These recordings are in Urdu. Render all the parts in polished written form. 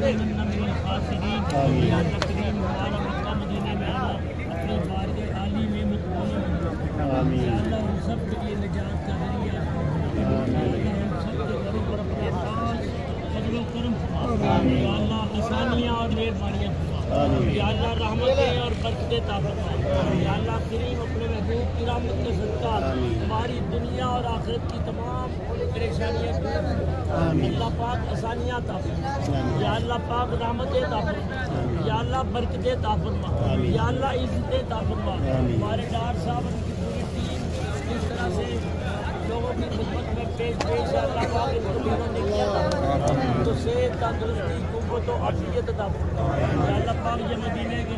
تکونن من الخاسرین۔ یا اللہ کریم ہمارا مکہ مدینے میں آنا اپنی بارگاہ عالی میں مقبول فرما۔ یا اللہ ہم سب کے لیے نجات کا ذریعہ ہم سب کے گھروں پر اپنا خاص فضل و کرم فرما۔ یا اللہ آسانیاں اور مہربانیاں فرما۔ یا اللہ رحمتیں اور برکتیں عطا فرما۔ یا اللہ کریم اپنے محبوب کی رحمت کے صدقہ ہماری دنیا اور آخرت کی تمام پریشانیاں دور فرما۔ اللہ پاک آسانیاں عطا فرما۔ یا اللہ پاک رحمتیں عطا فرما۔ یا اللہ برکتیں عطا فرما۔ یا اللہ عزتیں عطا فرما۔ ہمارے ڈاکٹر صاحب ان کی پوری ٹیم اس طرح سے لوگوں کی خدمت میں پیش اللہ پاک ان کو انہوں نے کیا تھا تو صحت تندرستی قوت و عافیت عطا فرما۔ یا اللہ پاک یہ مدینے کے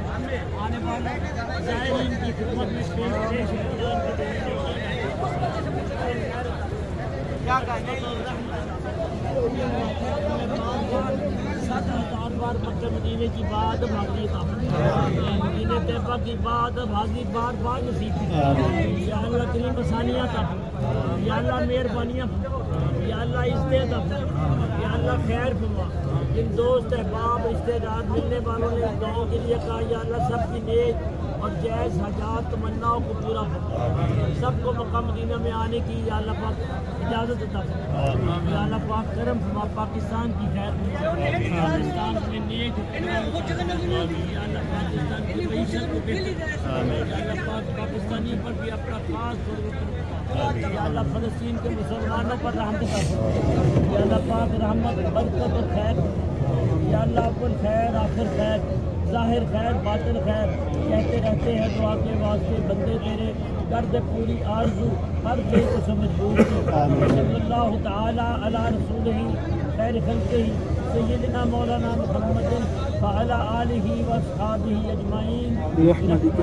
آنے والے زائرین کی خدمت میں پیش بار مکہ مدینے کی بات بھاگی مدینے طیبہ کی بات بھاگی بار بار نصیب کی۔ یا اللہ کریم آسانیاں عطا فرما۔ یا اللہ مہربانیاں فرما۔ یا اللہ عزتیں عطا فرما۔ یا اللہ خیر فرما۔ جن دوست احباب رشتے دار ملنے والوں نے دعاؤں کے لیے کہا یا اللہ سب کی نیک اور جائز حاجات تمناؤں کو پورا فرما۔ سب کو مکہ مدینہ میں آنے کی یا اللہ پاک اجازت عطا فرما۔ یا اللہ پاک کرم فرما۔ پاکستان کی خیر فرما۔ پاکستان میں نیک یا اللہ پاکستان کی معیشت کو بہتر فرما۔ یا اللہ پاک پاکستانی پر بھی اپنا خاص فضل و کرم فرما۔ یا اللہ فلسطین کے مسلمانوں پر رحمت عطا فرما۔ یا اللہ پاک رحمت برکت اور خیر فرما۔ یا اللہ اول خیر آخر خیر ظاہر خیر باطن خیر کہتے رہتے ہیں دعا کے واسطے بندے تیرے کر دے پوری آرزو ہر دل کو سمجھ بوجھ صلی اللہ تعالیٰ علی رسول خیر خلق ہی سیدنا مولانا محمد وعلی آلہ واصحابہ اجمعین برحمتک۔